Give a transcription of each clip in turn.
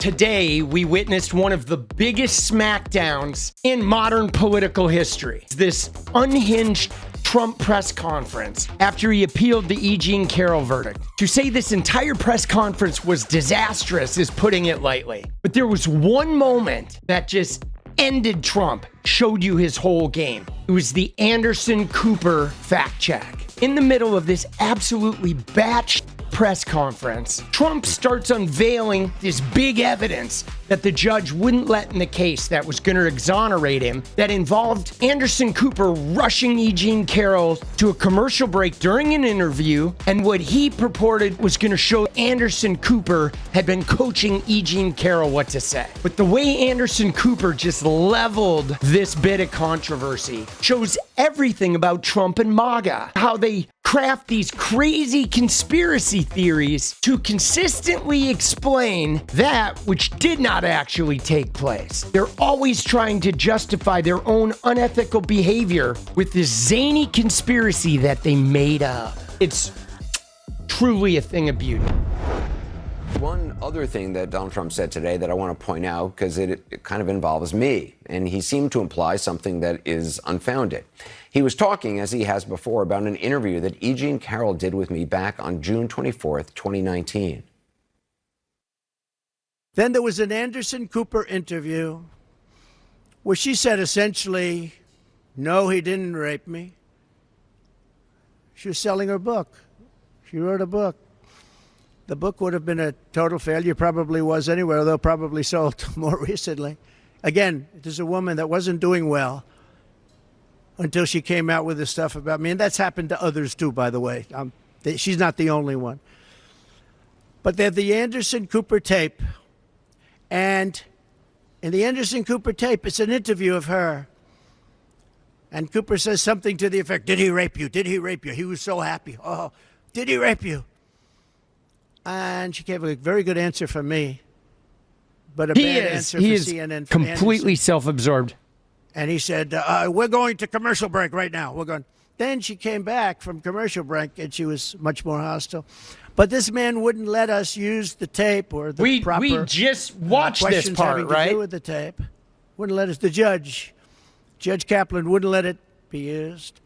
Today, we witnessed one of the biggest smackdowns in modern political history. This unhinged Trump press conference after he appealed the E Jean Carroll verdict. To say this entire press conference was disastrous is putting it lightly. But there was one moment that just ended Trump, showed you his whole game. It was the Anderson Cooper fact check. In the middle of this absolutely batshit press conference, Trump starts unveiling this big evidence that the judge wouldn't let in the case that was going to exonerate him, that involved Anderson Cooper rushing E Jean Carroll to a commercial break during an interview, and what he purported was going to show Anderson Cooper had been coaching E Jean Carroll what to say. But the way Anderson Cooper just leveled this bit of controversy shows everything about Trump and MAGA, how they craft these crazy conspiracy theories to consistently explain that which did not actually take place. They're always trying to justify their own unethical behavior with this zany conspiracy that they made up. It's truly a thing of beauty. One other thing that Donald Trump said today that I want to point out, because it kind of involves me, and he seemed to imply something that is unfounded. He was talking, as he has before, about an interview that E Jean Carroll did with me back on June 24th, 2019. Then there was an Anderson Cooper interview where she said essentially, no, he didn't rape me. She was selling her book. She wrote a book. The book would have been a total failure, probably was anyway, although probably sold more recently. Again, this is a woman that wasn't doing well until she came out with this stuff about me. And that's happened to others too, by the way. She's not the only one. But they're the Anderson Cooper tape. And in the Anderson Cooper tape, it's an interview of her. And Cooper says something to the effect, did he rape you? Did he rape you? He was so happy. Oh, did he rape you? And she gave a very good answer for me, but a bad answer for CNN. Completely self-absorbed. And he said, we're going to commercial break right now. We're going. Then she came back from commercial break, and she was much more hostile. But this man wouldn't let us use the tape or the proper. We just watched this part, right? To do with the tape. Wouldn't let us. The Judge Kaplan, wouldn't let it be used.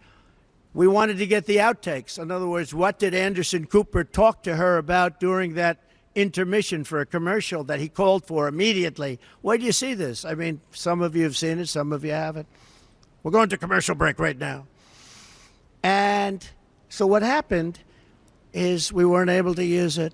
We wanted to get the outtakes. In other words, what did Anderson Cooper talk to her about during that intermission for a commercial that he called for immediately? Where do you see this? I mean, some of you have seen it, some of you haven't. We're going to commercial break right now. And so what happened is we weren't able to use it.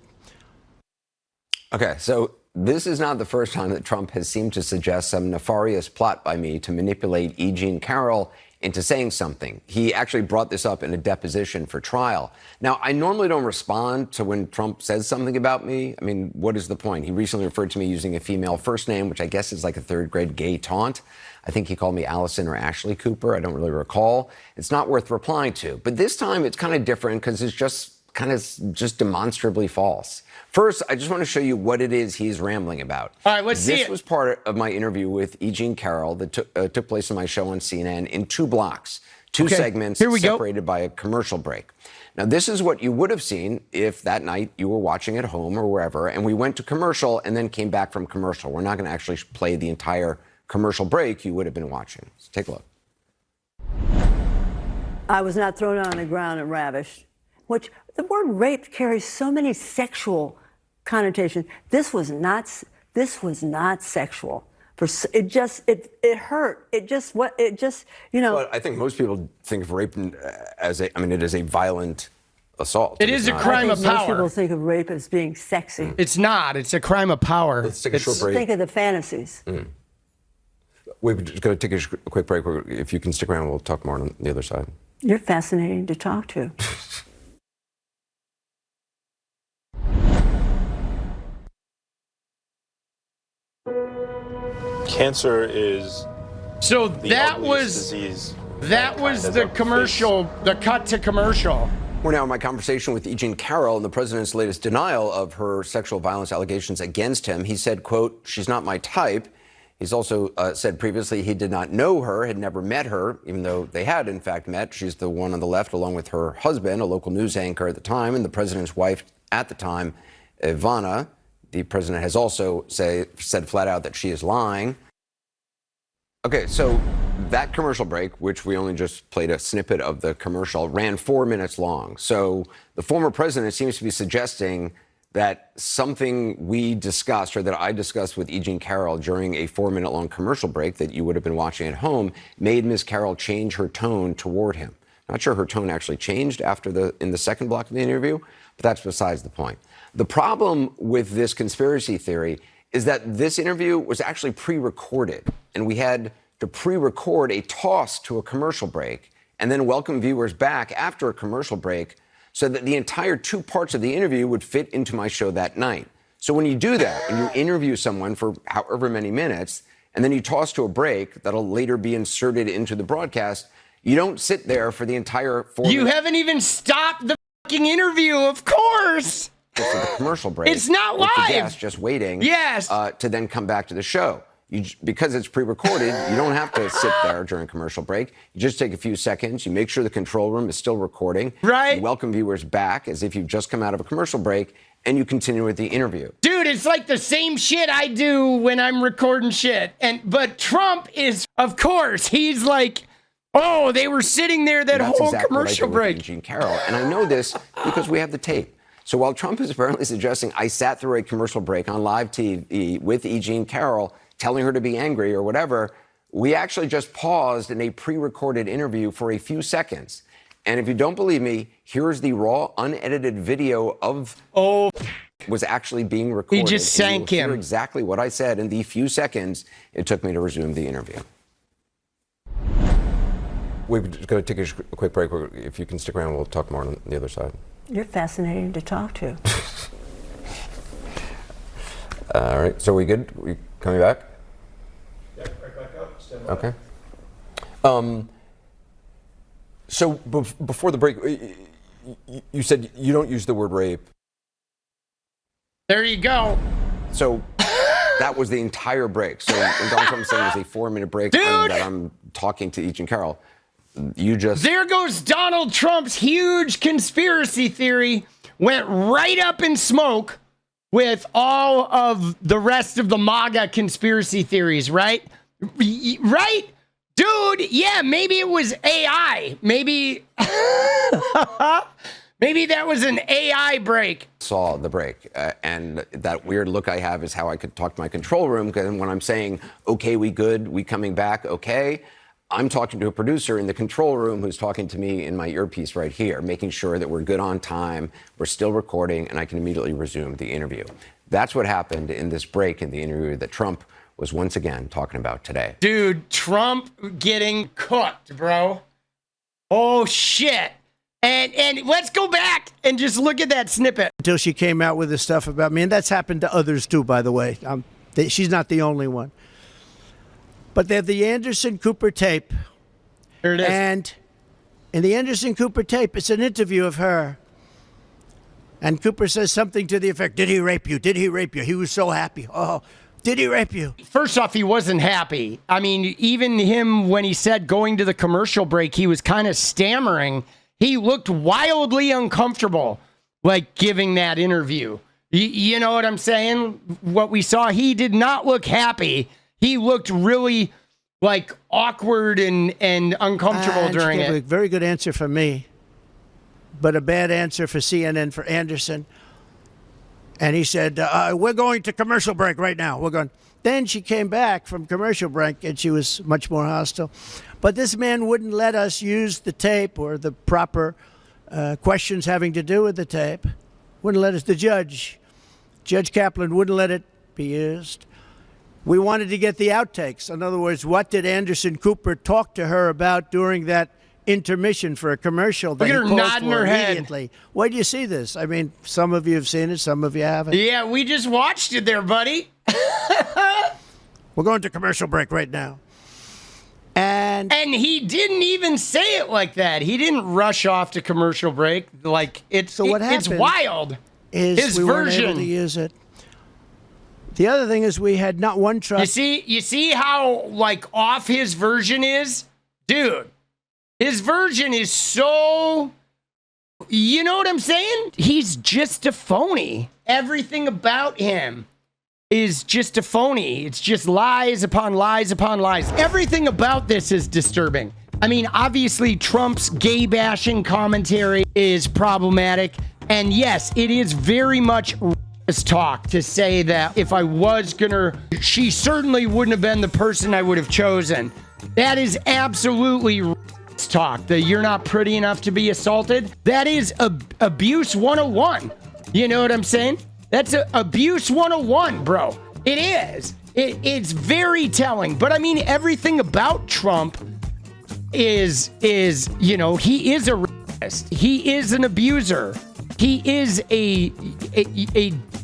Okay, so this is not the first time that Trump has seemed to suggest some nefarious plot by me to manipulate E Jean Carroll into saying something. He actually brought this up in a deposition for trial. Now, I normally don't respond to when Trump says something about me. I mean, what is the point? He recently referred to me using a female first name, which I guess is like a third grade gay taunt. I think he called me Allison or Ashley Cooper. I don't really recall. It's not worth replying to. But this time it's kind of different because it's just demonstrably false. First, I just want to show you what it is he's rambling about. All right, let's see it. This was part of my interview with E Jean Carroll that took place on my show on CNN in 2 blocks, 2 segments separated by a commercial break. Now, this is what you would have seen if that night you were watching at home or wherever, and we went to commercial and then came back from commercial. We're not going to actually play the entire commercial break you would have been watching. So take a look. I was not thrown on the ground and ravished, which the word rape carries so many sexual connotations. This was not sexual. It hurt. It just, you know. But I think most people think of rape as it is a violent assault. It is a crime of power. Most people think of rape as being sexy. It's not. It's a crime of power. Let's take a short break. Think of the fantasies. We're just going to take a quick break. If you can stick around, we'll talk more on the other side. You're fascinating to talk to. Cancer is that was the commercial, the cut to commercial. We're now in my conversation with E Jean Carroll and the president's latest denial of her sexual violence allegations against him. He said, quote, "She's not my type." He's also said previously he did not know her, had never met her, even though they had, in fact, met. She's the one on the left, along with her husband, a local news anchor at the time, and the president's wife at the time, Ivana, The president has also said flat out that she is lying. Okay, so that commercial break, which we only just played a snippet of the commercial, ran 4 minutes long. So the former president seems to be suggesting that something we discussed, or that I discussed with E Jean Carroll during a 4 minute long commercial break that you would have been watching at home, made Ms. Carroll change her tone toward him. Not sure her tone actually changed in the second block of the interview, but that's besides the point. The problem with this conspiracy theory is that this interview was actually pre-recorded, and we had to pre-record a toss to a commercial break and then welcome viewers back after a commercial break so that the entire 2 parts of the interview would fit into my show that night. So when you do that, when you interview someone for however many minutes, and then you toss to a break that'll later be inserted into the broadcast, you don't sit there for the entire 4 minutes. You haven't even stopped the fucking interview, of course. For the commercial break. It's not with live. The guest just waiting. Yes. To then come back to the show. Because it's pre-recorded, you don't have to sit there during commercial break. You just take a few seconds. You make sure the control room is still recording. Right. You welcome viewers back as if you've just come out of a commercial break, and you continue with the interview. Dude, it's like the same shit I do when I'm recording shit. But Trump is, of course, he's like, oh, they were sitting there that That's whole exactly commercial what I did break. with E Jean Carroll, and I know this because we have the tape. So while Trump is apparently suggesting I sat through a commercial break on live TV with E Jean Carroll, telling her to be angry or whatever, we actually just paused in a pre-recorded interview for a few seconds. And if you don't believe me, here's the raw, unedited video of was actually being recorded. He just sank him. Hear exactly what I said in the few seconds it took me to resume the interview. We're going to take a quick break. If you can stick around, we'll talk more on the other side. You're fascinating to talk to. All right. So are we good? We coming back? Yeah, right back up. Stand by. Okay. So before the break, you said you don't use the word rape. There you go. So that was the entire break. So when Donald Trump saying it was a 4 minute break that I'm talking to E Jean Carroll, you just... There goes Donald Trump's huge conspiracy theory, went right up in smoke with all of the rest of the MAGA conspiracy theories, right? Right? Dude, yeah, maybe it was AI. Maybe maybe that was an AI break. Saw the break. And that weird look I have is how I could talk to my control room. Because when I'm saying, okay, we good, we coming back, okay, I'm talking to a producer in the control room who's talking to me in my earpiece right here, making sure that we're good on time, we're still recording, and I can immediately resume the interview. That's what happened in this break in the interview that Trump was once again talking about today. Dude, Trump getting cooked, bro. Oh, shit. And let's go back and just look at that snippet. Until she came out with the stuff about me. And that's happened to others, too, by the way. She's not the only one. But they have the Anderson Cooper tape. Here it is. And in the Anderson Cooper tape, it's an interview of her. And Cooper says something to the effect, did he rape you? Did he rape you? He was so happy. Oh, did he rape you? First off, he wasn't happy. I mean, even him, when he said going to the commercial break, he was kind of stammering. He looked wildly uncomfortable, like giving that interview. You know what I'm saying? What we saw, he did not look happy. He looked really like awkward and uncomfortable during it. A very good answer for me, but a bad answer for CNN for Anderson. And he said, we're going to commercial break right now. We're going. Then she came back from commercial break and she was much more hostile. But this man wouldn't let us use the tape or the proper questions having to do with the tape. Wouldn't let us, Judge Kaplan wouldn't let it be used. We wanted to get the outtakes. In other words, what did Anderson Cooper talk to her about during that intermission for a commercial that Look at her he called nodding for her head. immediately? Where do you see this? I mean, some of you have seen it, some of you haven't. Yeah, we just watched it there, buddy. We're going to commercial break right now. And he didn't even say it like that. He didn't rush off to commercial break. Like, it's wild. His we weren't version. able to use it. The other thing is we had not one truck. You see how like off his version is? Dude, his version is so You know what I'm saying? He's just a phony. Everything about him is just a phony. It's just lies upon lies upon lies. Everything about this is disturbing. I mean, obviously, Trump's gay bashing commentary is problematic. And yes, it is very much talk to say that if I was gonna, she certainly wouldn't have been the person I would have chosen. That is absolutely talk. That you're not pretty enough to be assaulted. That is abuse 101. You know what I'm saying? That's abuse 101, bro. It is. It's very telling. But I mean, everything about Trump is you know, he is a racist. He is an abuser. He is a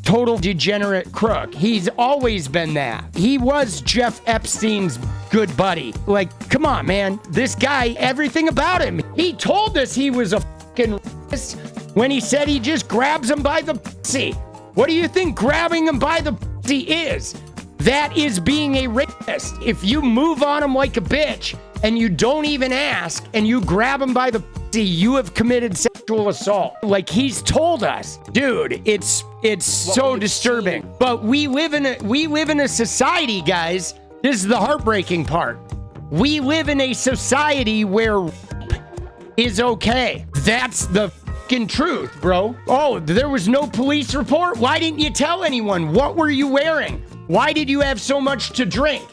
total degenerate crook. He's always been that. He was Jeff Epstein's good buddy. Like, come on, man. This guy, everything about him. He told us he was a fucking racist when he said he just grabs him by the pussy. What do you think grabbing him by the pussy is? That is being a rapist. If you move on him like a bitch and you don't even ask and you grab him by the pussy, you have committed sexual assault. Like he's told us. Dude, it's so disturbing. But we live in a society, guys. This is the heartbreaking part. We live in a society where rape is okay. That's the fucking truth, bro. Oh, there was no police report? Why didn't you tell anyone? What were you wearing? Why did you have so much to drink?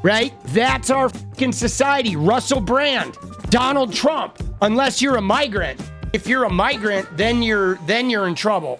Right? That's our fucking society. Russell Brand, Donald Trump. Unless you're a migrant. If you're a migrant, then you're in trouble.